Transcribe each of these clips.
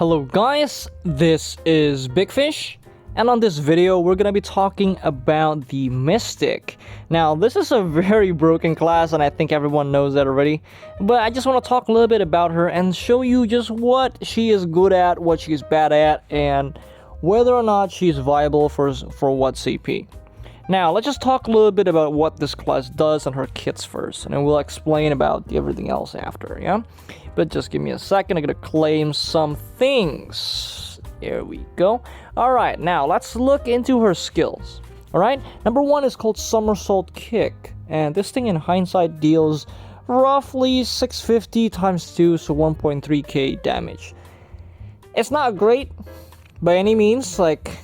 Hello guys, this is Big Fish, and on this video we're gonna be talking about the Mystic. Now this is a very broken class and I think everyone knows that already, but I just want to talk a little bit about her and show you just what she is good at, what she's bad at, and whether or not she's viable for what CP. Now let's just talk a little bit about what this class does and her kits first, and then we'll explain about everything else after, yeah? But just give me a second, I'm gonna claim some things. There we go. Alright, now let's look into her skills. Alright, number one is called Somersault Kick, and this thing in hindsight deals roughly 650 times 2, so 1.3k damage. It's not great by any means, like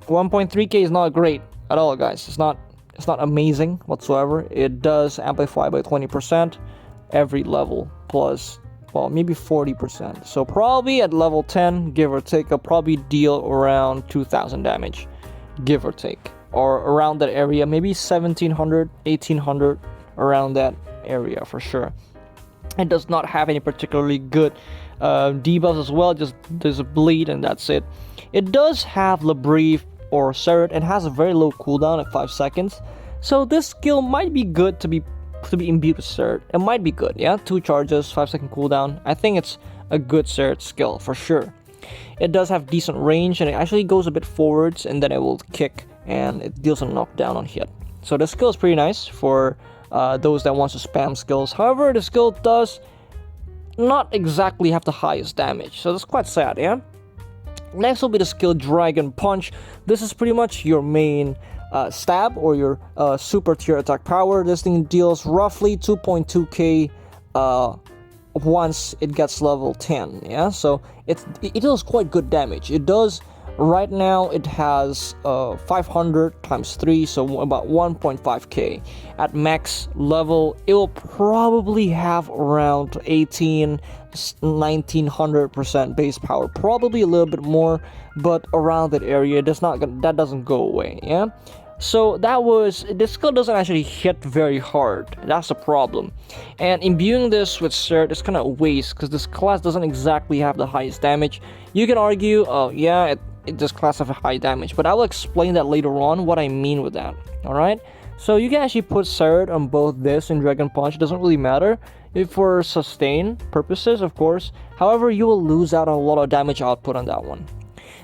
1.3k is not great at all, guys. It's not amazing whatsoever. It does amplify by 20% every level, plus, well, maybe 40%. So probably at level 10, give or take, I'll probably deal around 2000 damage, give or take, or around that area, maybe 1700, 1800, around that area for sure. It does not have any particularly good debuffs as well, just there's a bleed and that's it. It does have Labrief or Surge and has a very low cooldown at 5 seconds, so this skill might be good to be imbued with Surge. It might be good, yeah? 2 charges, 5-second cooldown. I think it's a good Surge skill for sure. It does have decent range and it actually goes a bit forwards and then it will kick and it deals a knockdown on hit. So the skill is pretty nice for those that want to spam skills. However, the skill does not exactly have the highest damage, so that's quite sad, yeah? Next will be the skill Dragon Punch. This is pretty much your main stab or your super tier attack power. This thing deals roughly 2.2k once it gets level 10, yeah? So it deals quite good damage. It does, right now it has 500 times 3, so about 1.5k. At max level, it will probably have around 1900% base power, probably a little bit more, but around that area. That doesn't go away, yeah? So this skill doesn't actually hit very hard. That's the problem. And imbuing this with Surge is kind of a waste because this class doesn't exactly have the highest damage. You can argue, oh yeah, this class has a high damage, but I will explain that later on what I mean with that. Alright? So you can actually put Surge on both this and Dragon Punch. It doesn't really matter if for sustain purposes, of course. However, you will lose out on a lot of damage output on that one.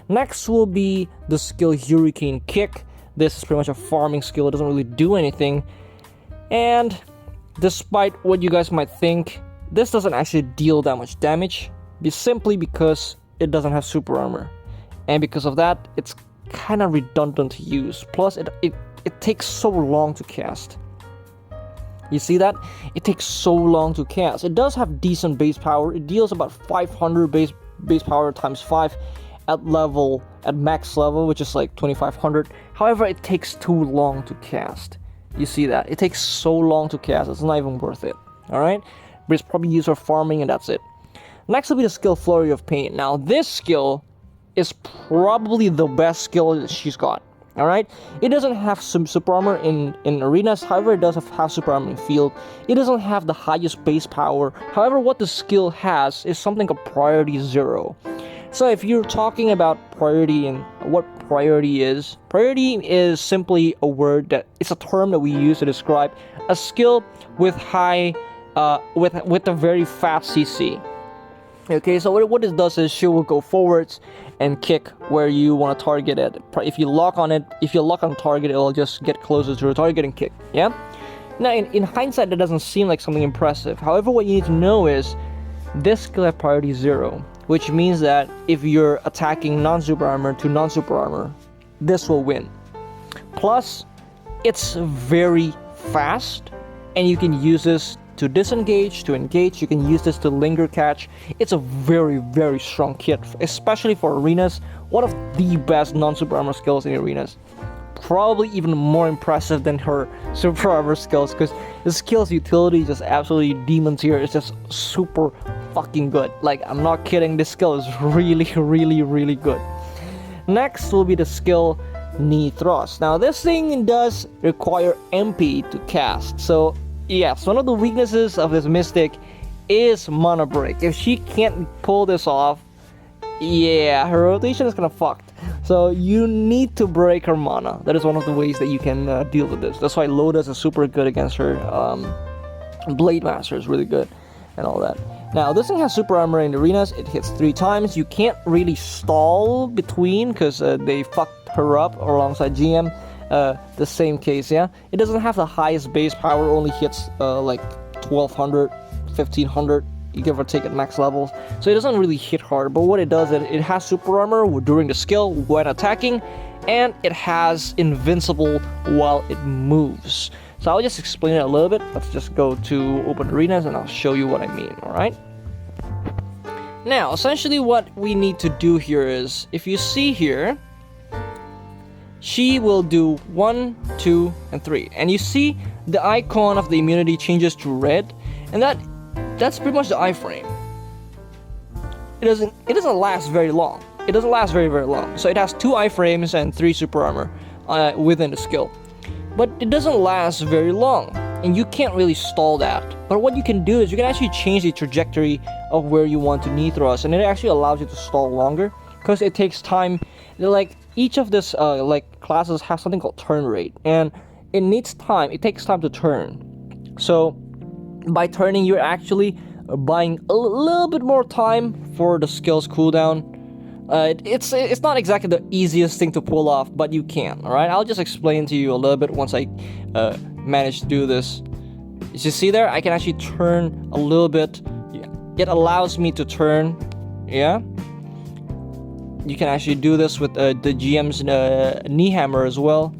Next will be the skill Hurricane Kick. This is pretty much a farming skill. It doesn't really do anything. And despite what you guys might think, this doesn't actually deal that much damage, simply because it doesn't have super armor. And because of that, it's kind of redundant to use. Plus, it takes so long to cast. You see that? It takes so long to cast. It does have decent base power. It deals about 500 base power times 5 at max level, which is like 2500. However, it takes too long to cast. You see that? It takes so long to cast, it's not even worth it. Alright? But it's probably used for farming and that's it. Next will be the skill Flurry of Pain. Now, this skill is probably the best skill that she's got. Alright? It doesn't have some super armor in arenas, however it does have super armor in field. It doesn't have the highest base power. However, what the skill has is something called Priority 0. So if you're talking about priority and what priority is simply a word it's a term that we use to describe a skill with high with a very fast CC. Okay, so what this does is she will go forwards and kick where you want to target it. If you lock on target, it'll just get closer to the target and kick, yeah? Now, in hindsight, that doesn't seem like something impressive. However, what you need to know is this skill has priority 0, which means that if you're attacking non-super armor to non-super armor, this will win. Plus, it's very fast, and you can use this to disengage, to engage. You can use this to linger catch. It's a very, very strong kit, especially for arenas. One of the best non-super armor skills in arenas. Probably even more impressive than her super armor skills, because the skill's utility is just absolutely demon tier. It's just super fucking good. Like, I'm not kidding, this skill is really, really, really good. Next will be the skill Knee Thrust. Now, this thing does require MP to cast, so yes, one of the weaknesses of this Mystic is mana break. If she can't pull this off, Yeah, her rotation is kind of fucked. So you need to break her mana. That is one of the ways that you can deal with this. That's why Lotus is super good against her. Blade Master is really good and all that. Now, this thing has super armor in the arenas. It hits 3 times. You can't really stall between because they fucked her up alongside GM. The same case, yeah. It doesn't have the highest base power. Only hits like 1200, 1500. You give or take at max levels. So it doesn't really hit hard. But what it does, it has super armor during the skill when attacking. And it has invincible while it moves. So I'll just explain it a little bit. Let's just go to open arenas and I'll show you what I mean, alright? Now, essentially what we need to do here is, if you see here, she will do 1, 2, and 3. And you see the icon of the immunity changes to red, and that's pretty much the iframe. It doesn't last very long. It doesn't last very long. So it has 2 iframes and 3 super armor within the skill. But it doesn't last very long, and you can't really stall that. But what you can do is you can actually change the trajectory of where you want to knee thrust, and it actually allows you to stall longer because it takes time. Like each of this classes have something called turn rate, and it needs time. It takes time to turn. So by turning, you're actually buying a little bit more time for the skill's cooldown. It's not exactly the easiest thing to pull off, but you can. All right, I'll just explain to you a little bit once I manage to do this. You see there, I can actually turn a little bit. It allows me to turn. Yeah, you can actually do this with the GM's knee hammer as well.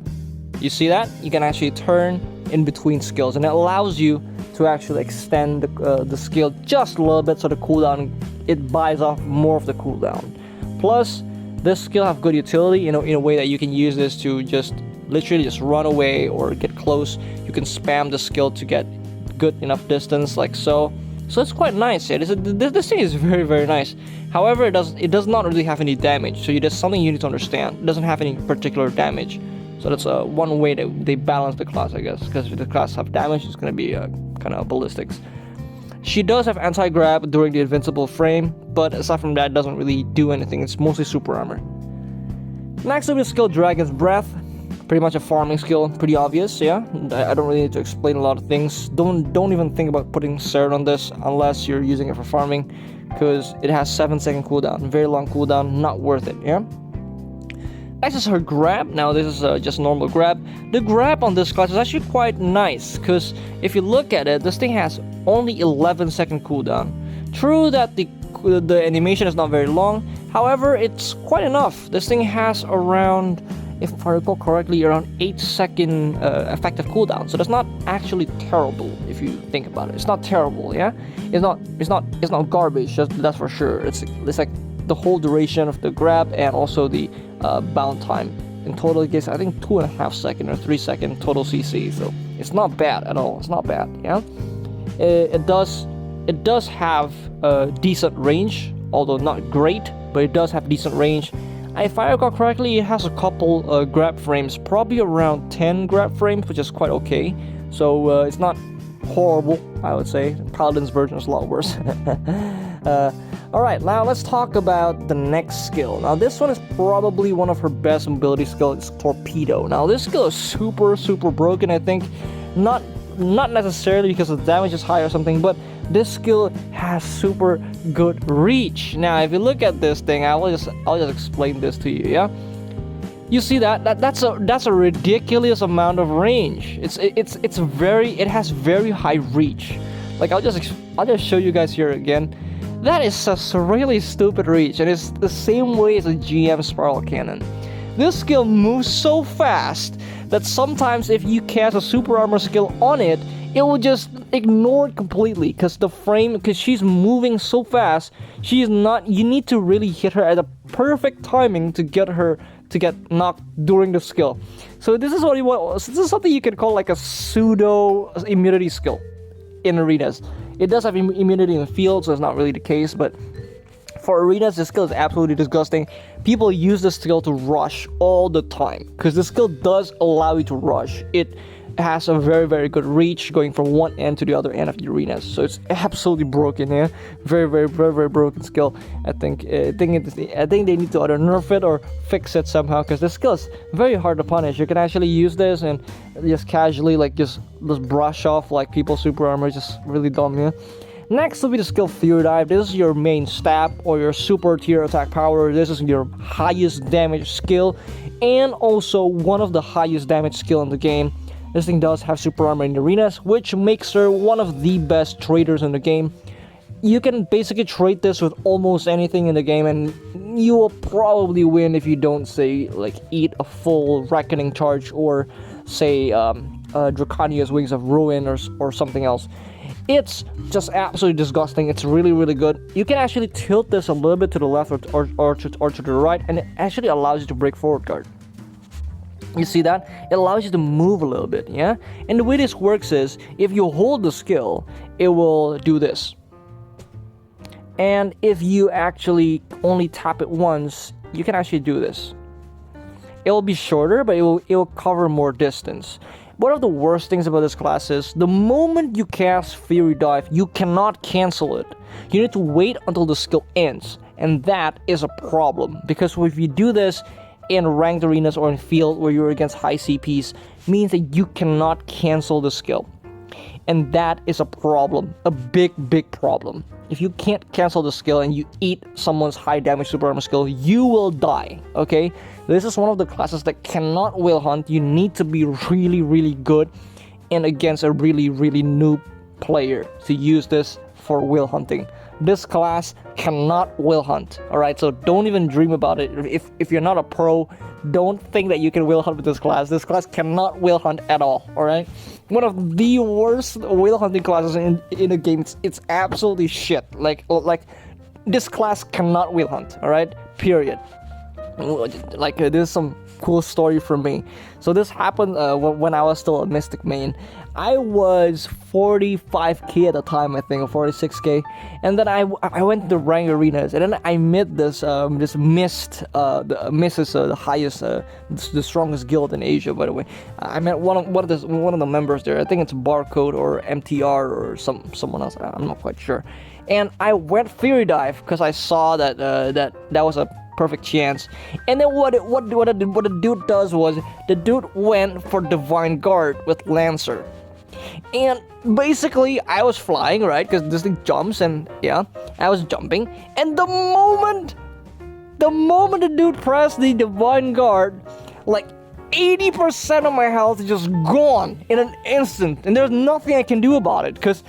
You see that? You can actually turn in between skills, and it allows you to actually extend the skill just a little bit, so the cooldown, it buys off more of the cooldown. Plus, this skill have good utility, in a way that you can use this to just literally just run away or get close. You can spam the skill to get good enough distance, like so. So it's quite nice. Yeah, this thing is very, very nice. However, it does not really have any damage. So that's something you need to understand. It doesn't have any particular damage. So that's one way that they balance the class, I guess. Because if the class have damage, it's going to be kind of ballistics. She does have anti-grab during the invincible frame, but aside from that, it doesn't really do anything. It's mostly super armor. Next up is skill Dragon's Breath. Pretty much a farming skill, pretty obvious, yeah? I don't really need to explain a lot of things. Don't even think about putting Serd on this unless you're using it for farming, because it has 7-second cooldown, very long cooldown, not worth it, yeah? Next is her grab. Now this is just normal grab. The grab on this class is actually quite nice, because if you look at it, this thing has only 11-second cooldown. True that the animation is not very long, however, it's quite enough. This thing has around, if I recall correctly, around 8-second effective cooldown. So that's not actually terrible if you think about it. It's not terrible, yeah. It's not garbage. That's for sure. It's like the whole duration of the grab and also the bound time. In total, it gives I think 2.5 second or 3 second total CC. So it's not bad at all. It's not bad, yeah. It does have a decent range, although not great, but it does have decent range. If I recall correctly, it has a couple grab frames, probably around 10 grab frames, which is quite okay. So it's not horrible, I would say. Paladin's version is a lot worse. Alright, now let's talk about the next skill. Now this one is probably one of her best ability skills. It's Torpedo. Now this skill is super, super broken, I think. Not necessarily because the damage is high or something, but this skill has super good reach. Now, if you look at this thing, I'll just explain this to you. Yeah, you see that's a ridiculous amount of range. It has very high reach. Like I'll just show you guys here again. That is a really stupid reach, and it's the same way as a GM Spiral Cannon. This skill moves so fast that sometimes if you cast a super armor skill on it, it will just ignore it completely because she's moving so fast. You need to really hit her at a perfect timing to get her to get knocked during the skill. So this is something you can call like a pseudo immunity skill in arenas. It does have immunity in the field, so it's not really the case, but for arenas, this skill is absolutely disgusting. People use this skill to rush all the time because this skill does allow you to rush. It has a very, very good reach going from one end to the other end of the arena. So it's absolutely broken, yeah. Very, very, very, very broken skill. I think they need to either nerf it or fix it somehow, because this skill is very hard to punish. You can actually use this and just casually like just brush off like people's super armor. Just really dumb, yeah. Next will be the skill Fury Dive. This is your main stab or your super tier attack power. This is your highest damage skill and also one of the highest damage skill in the game. This thing does have super armor in the arenas, which makes her one of the best traders in the game. You can basically trade this with almost anything in the game, and you will probably win if you don't, say, like eat a full Reckoning charge or say Draconia's Wings of Ruin or something else. It's just absolutely disgusting. It's really, really good. You can actually tilt this a little bit to the left or to the right, and it actually allows you to break forward guard. You see that? It allows you to move a little bit, yeah? And the way this works is, if you hold the skill, it will do this. And if you actually only tap it once, you can actually do this. It will be shorter, but it will cover more distance. One of the worst things about this class is, the moment you cast Fury Dive, you cannot cancel it. You need to wait until the skill ends, and that is a problem, because if you do this in ranked arenas or in field where you're against high CPs, means that you cannot cancel the skill. And that is a problem, a big, big problem. If you can't cancel the skill and you eat someone's high damage super armor skill, you will die, okay? This is one of the classes that cannot whale hunt. You need to be really, really good and against a really, really noob player to use this for whale hunting. This class cannot whale hunt, alright? So don't even dream about it. If you're not a pro, don't think that you can whale hunt with this class. This class cannot whale hunt at all, alright? One of the worst whale hunting classes in a game. It's absolutely shit. Like this class cannot whale hunt, alright? Period. Like this is some cool story from me. So this happened when I was still a Mystic main. I was 45k at the time, I think, or 46k, and then I went to the rank arenas, and then I met this Mist. The Mist is the highest, the strongest guild in Asia, by the way. I met one of the members there. I think it's Barcode or MTR or someone else. I'm not quite sure. And I went Fury Dive because I saw that that was a perfect chance. And then what the dude does was, the dude went for Divine Guard with Lancer. And basically I was flying, right, because this thing jumps, and yeah, I was jumping, and the moment the dude pressed the Divine Guard, like 80% of my health is just gone in an instant, and there's nothing I can do about it, because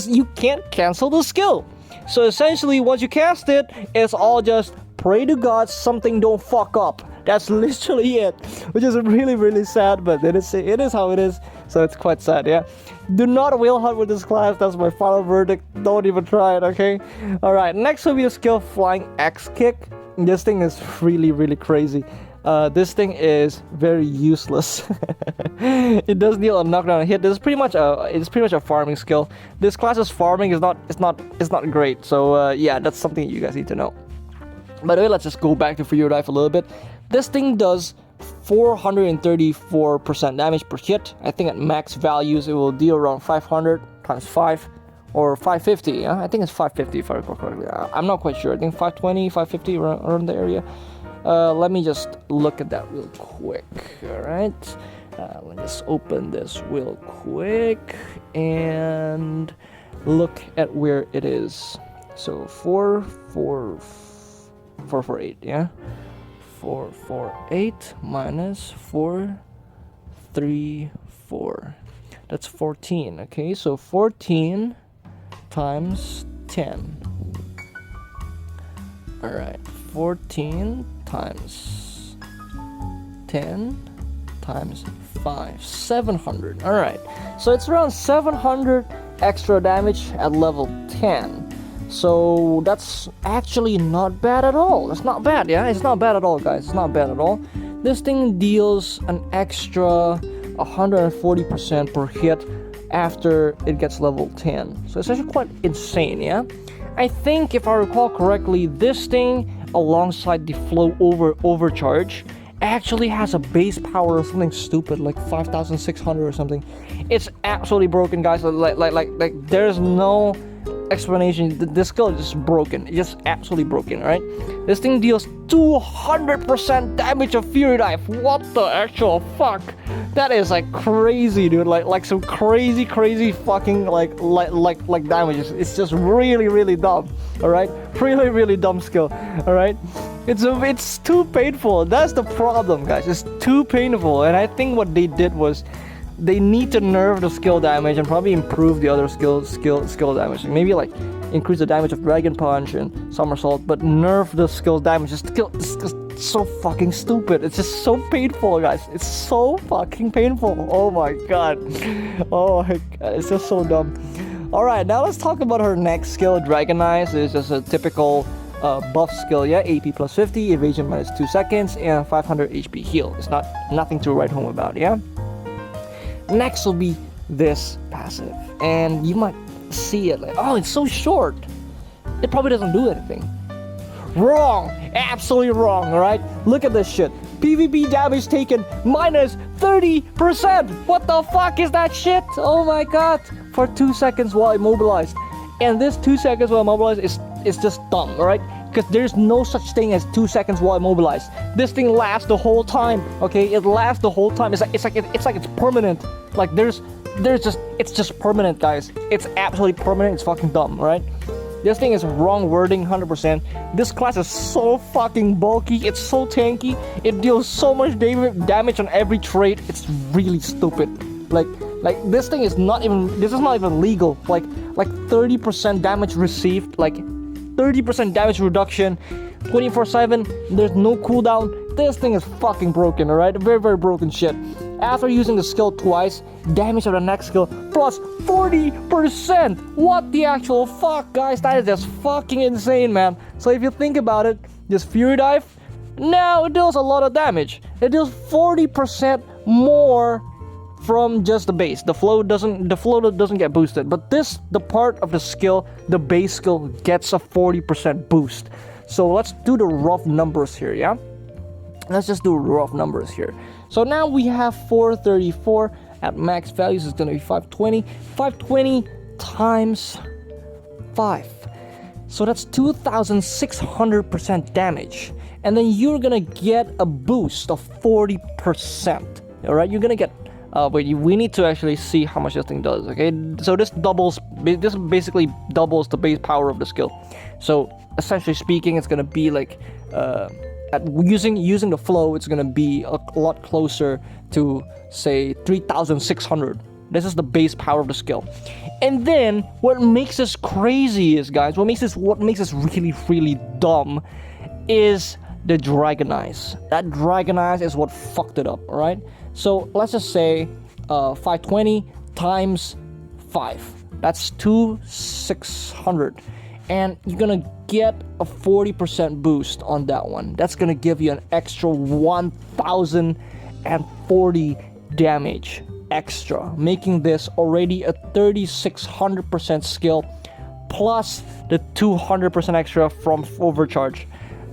you can't cancel the skill. So essentially, once you cast it, it's all just pray to God something don't fuck up. That's literally it, which is really, really sad, but it is how it is, so it's quite sad, yeah? Do not whale hunt with this class. That's my final verdict. Don't even try it, okay? Alright, next will be the skill Flying X Kick. This thing is really, really crazy. This thing is very useless. It does deal a knockdown and hit. This is pretty much a farming skill. This class's farming is not great, so yeah, that's something you guys need to know. By the way, let's just go back to Fury Dive a little bit. This thing does 434% damage per hit. I think at max values it will deal around 500 times 5 or 550. Yeah? I think it's 550 if I recall correctly. I'm not quite sure. I think 520, 550 around the area. Let me just look at that real quick. Alright. Let me just open this real quick and look at where it is. So 448, yeah? 448 minus 434. That's 14, okay? So 14 times 10. Alright, 14 times 10 times 5. 700. Alright, so it's around 700 extra damage at level 10. So that's actually not bad at all. That's not bad, yeah? It's not bad at all, guys. It's not bad at all. This thing deals an extra 140% per hit after it gets level 10. So it's actually quite insane, yeah? I think, if I recall correctly, this thing, alongside the Flow Overcharge, actually has a base power of something stupid like 5,600 or something. It's absolutely broken, guys. Like there's no explanation. This skill is just broken. It's just absolutely broken, right? This thing deals 200% damage of Fury Dive. What the actual fuck? That is like crazy, dude. Like some crazy fucking like damage. It's just really dumb. All right, really dumb skill. All right, it's too painful. That's the problem, guys. It's too painful, and I think what they did was they need to nerf the skill damage and probably improve the other skill damage. Maybe like increase the damage of Dragon Punch and Somersault, but nerf the skill damage. It's just so fucking stupid. It's just so painful, guys. It's so fucking painful. Oh my god. Oh my god. It's just so dumb. Alright, now let's talk about her next skill. Dragon Eyes is just a typical buff skill, yeah. AP plus 50, evasion minus 2 seconds, and 500 HP heal. It's nothing to write home about, yeah. Next will be this passive, and you might see it like, oh, it's so short. It probably doesn't do anything. Wrong, absolutely wrong. All right, look at this shit. PvP damage taken minus 30%. What the fuck is that shit? Oh my god, for 2 seconds while immobilized, and this 2 seconds while immobilized is just dumb. All right. Because there's no such thing as 2 seconds while immobilized. This thing lasts the whole time. Okay, it lasts the whole time. It's like it's permanent. Like it's just permanent, guys. It's absolutely permanent. It's fucking dumb, right? This thing is wrong wording, 100%. This class is so fucking bulky. It's so tanky. It deals so much damage on every trait. It's really stupid. Like this thing is not even. This is not even legal. Like 30% damage received. Like 30% damage reduction, 24/7. There's no cooldown. This thing is fucking broken, alright? Very broken shit. After using the skill twice, damage of the next skill plus 40%. What the actual fuck, guys? That is just fucking insane, man. So if you think about it, this Fury Dive, now it deals a lot of damage. It deals 40% more from just the base. The flow doesn't get boosted, but the part of the skill, the base skill, gets a 40% boost. So let's do the rough numbers here, yeah? Let's just do rough numbers here. So now we have 434 at max values is going to be 520. 520 times 5. So that's 2,600% damage. And then you're going to get a boost of 40%. All right, you're going to get we need to actually see how much this thing does, okay? So this basically doubles the base power of the skill. So essentially speaking, it's gonna be like using the flow, it's gonna be a lot closer to say 3,600. This is the base power of the skill. And then what makes this crazy is, guys, what makes this really dumb is the Dragon Eyes. That Dragon Eyes is what fucked it up, alright? So let's just say 520 times 5. That's 2,600. And you're gonna get a 40% boost on that one. That's gonna give you an extra 1,040 damage extra, making this already a 3,600% skill plus the 200% extra from overcharge.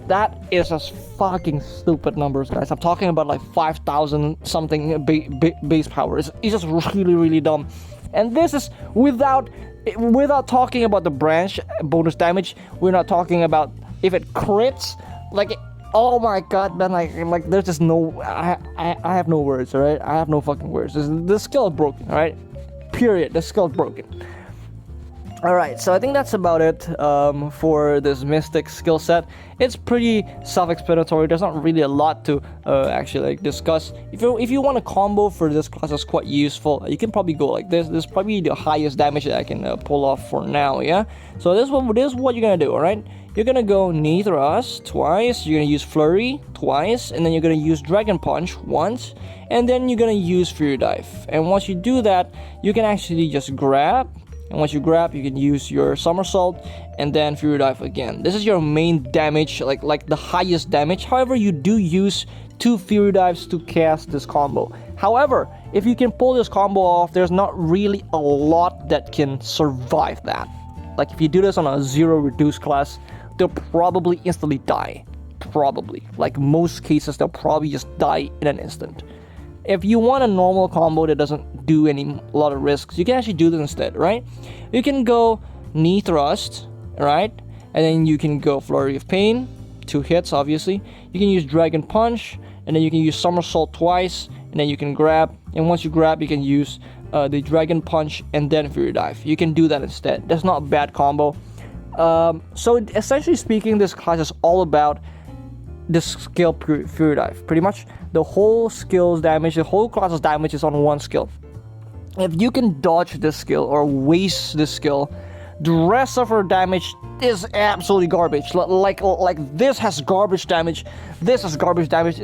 That is just fucking stupid numbers, guys. I'm talking about like 5,000 something base power. It's just really dumb. And this is without talking about the branch bonus damage. We're not talking about if it crits. Like, oh my god, man! Like there's just no. I have no words. All right, I have no fucking words. The skill is broken. All right, period. The skill is broken. Alright, so I think that's about it for this Mystic skill set. It's pretty self-explanatory. There's not really a lot to actually like discuss. If you want a combo for this class that's quite useful, you can probably go like this. This is probably the highest damage that I can pull off for now, yeah? So this is what you're gonna do, alright? You're gonna go Knee Thrust twice, you're gonna use Flurry twice, and then you're gonna use Dragon Punch once, and then you're gonna use Fury Dive. And once you do that, you can actually just grab. And once you grab, you can use your Somersault and then Fury Dive again. This is your main damage, like the highest damage. However, you do use 2 Fury Dives to cast this combo. However, if you can pull this combo off, there's not really a lot that can survive that. Like if you do this on a 0 reduced class, they'll probably instantly die. probably. Like most cases, they'll probably just die in an instant. If you want a normal combo that doesn't do a lot of risks, you can actually do this instead, right? You can go knee thrust, right? And then you can go flurry of pain, 2 hits obviously. You can use dragon punch, and then you can use somersault twice, and then you can grab. And once you grab, you can use the dragon punch and then fury dive. You can do that instead. That's not a bad combo. So essentially speaking, this class is all about the skill fury dive. Pretty much the whole skill's damage, the whole class's damage is on one skill. If you can dodge this skill or waste this skill, the rest of her damage is absolutely garbage. Like this has garbage damage, this has garbage damage.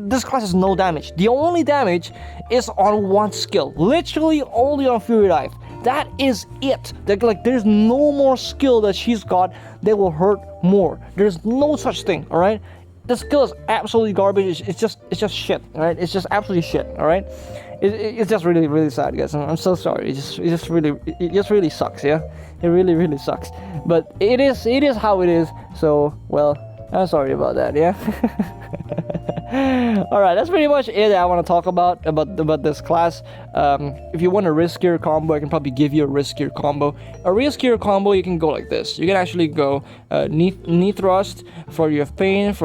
This class has no damage. The only damage is on one skill, literally only on fury dive. That is it. Like there's no more skill that she's got that will hurt more. There's no such thing. All right. The skill is absolutely garbage. It's just shit. All right. It's just absolutely shit. All right. It's just really sad, guys. I'm so sorry. It just really sucks. Yeah. It really sucks. But it is how it is. So well, I'm sorry about that. Yeah. Alright, that's pretty much it that I want to talk about this class. If you want a riskier combo, I can probably give you a riskier combo. A riskier combo, you can go like this. You can actually go knee thrust, flurry of pain,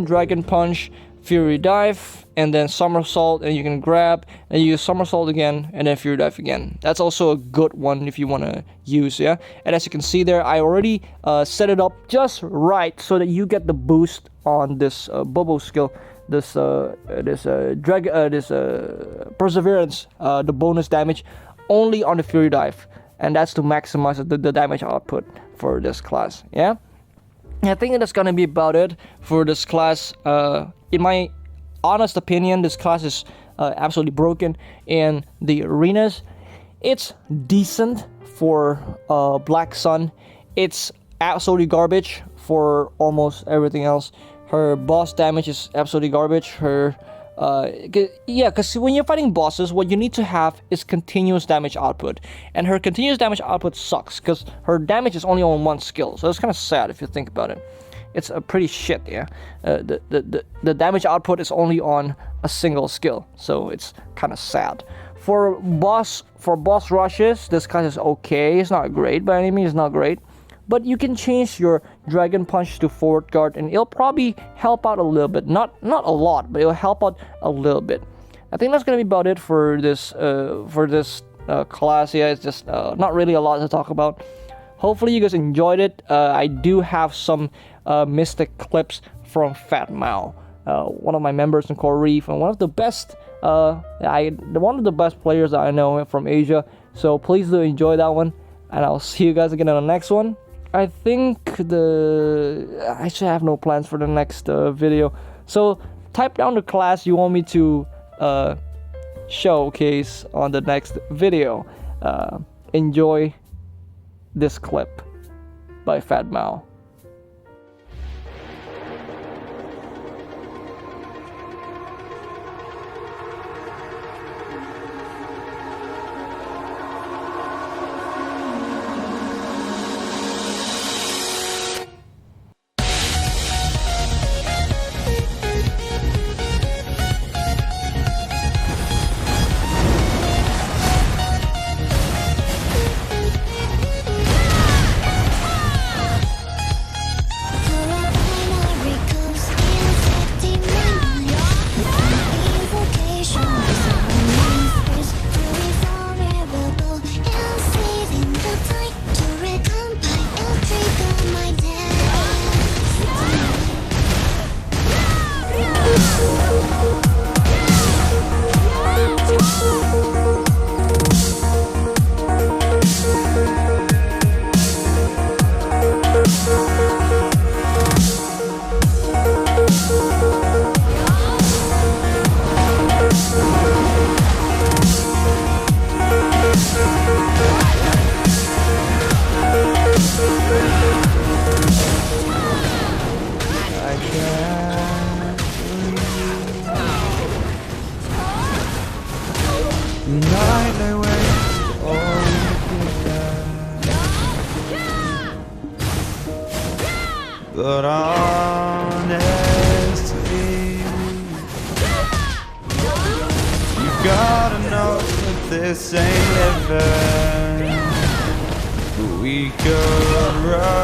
dragon punch, fury dive, and then somersault, and you can grab, and you use somersault again, and then fury dive again. That's also a good one if you want to use, yeah. And as you can see there, I already set it up just right so that you get the boost on this Bobo skill, this perseverance, the bonus damage only on the fury dive, and that's to maximize the damage output for this class, yeah. I think that's gonna be about it for this class. In my honest opinion, this class is absolutely broken. In the arenas, it's decent for Black Sun. It's absolutely garbage for almost everything else. Her boss damage is absolutely garbage. Her because when you're fighting bosses, what you need to have is continuous damage output, and her continuous damage output sucks because her damage is only on one skill. So it's kind of sad if you think about it. It's a pretty shit, yeah. The damage output is only on a single skill, so it's kind of sad. For boss rushes, this class is okay. It's not great by any means. It's not great, but you can change your dragon punch to forward guard, and it'll probably help out a little bit. Not a lot, but it'll help out a little bit. I think that's gonna be about it for this class. Yeah, it's just not really a lot to talk about. Hopefully you guys enjoyed it. I do have some mystic clips from Fat Mao, one of my members in Coral Reef, and one of the best players that I know from Asia. So please do enjoy that one, and I'll see you guys again in the next one. I think I should have no plans for the next video. So type down the class you want me to showcase on the next video. Enjoy this clip by Fat Mao. Night I waste all the but on this ain't living. We could run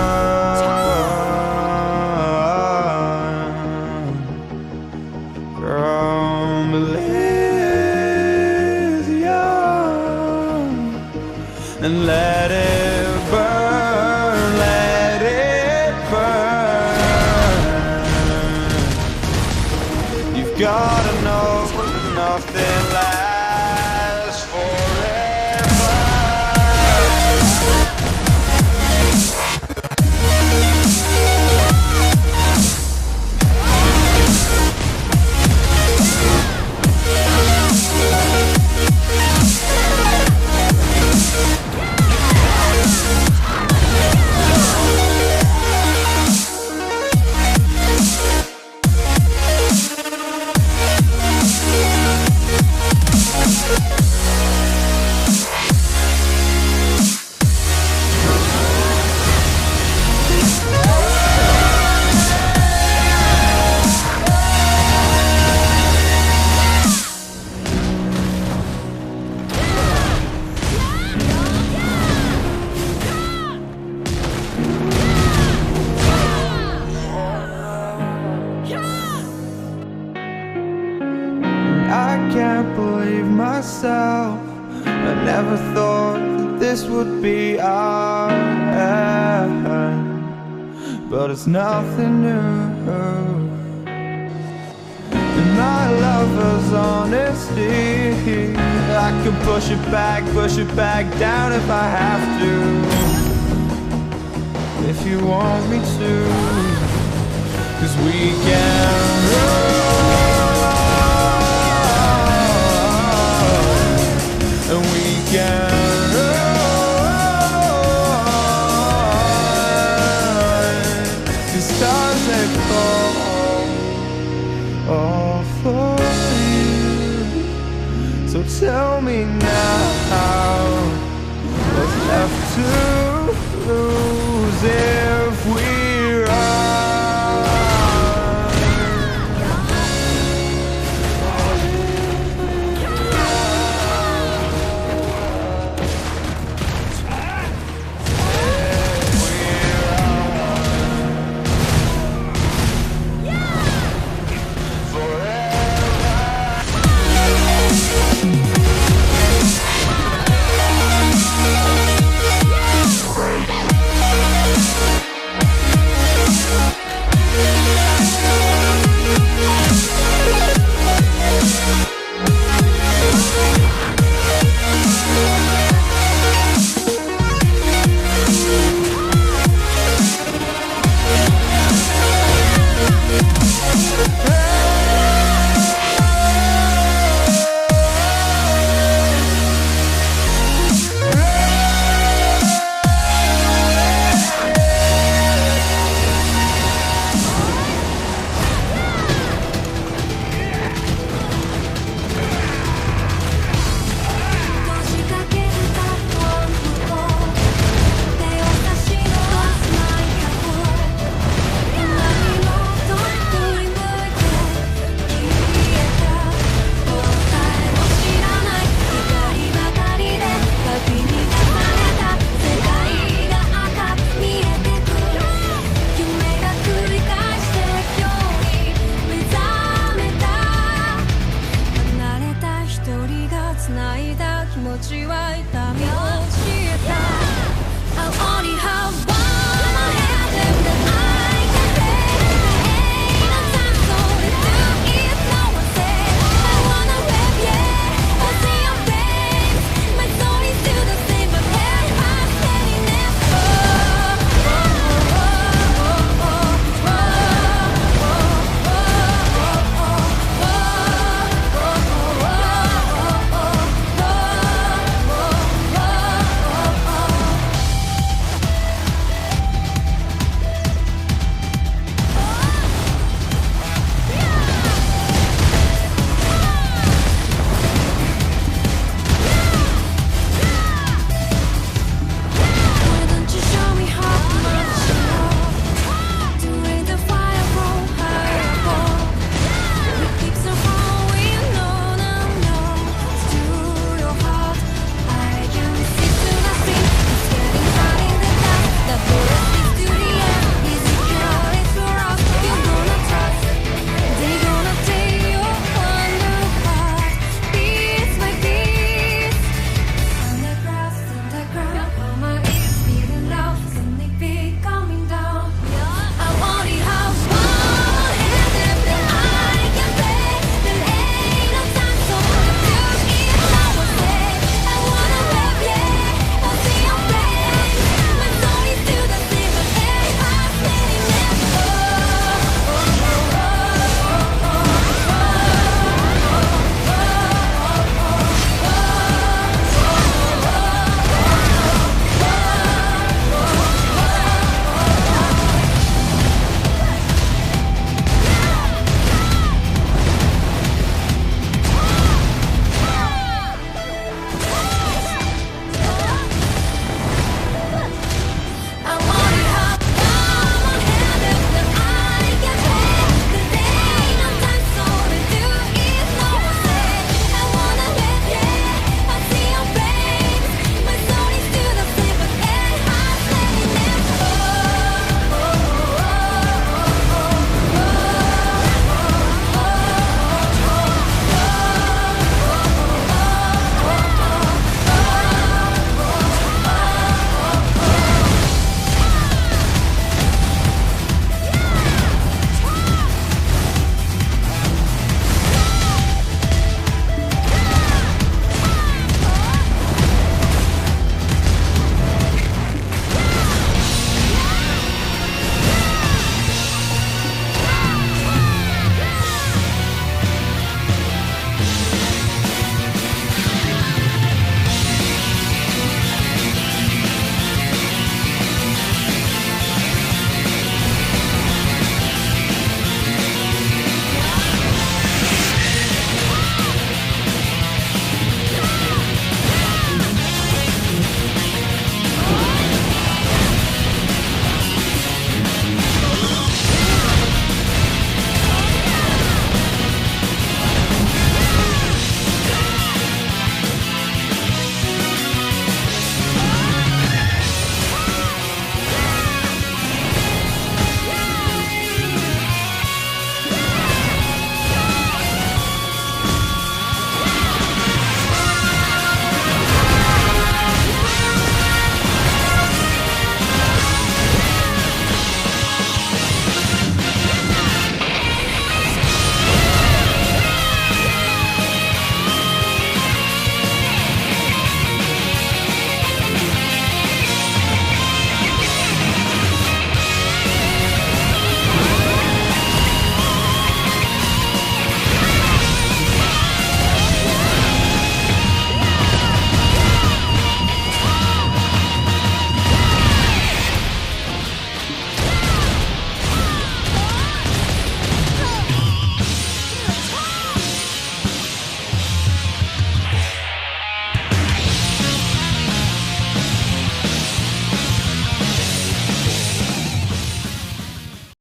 from Elysium and let it burn, let it burn. You've gotta know nothing lasts forever. I can't believe myself. I never thought that this would be our end, but it's nothing new. And my lover's honesty, I can push it back down if I have to. If you want me to, 'cause we can run. And we can run. The stars they fall all for you. So tell me now, what's left to lose if we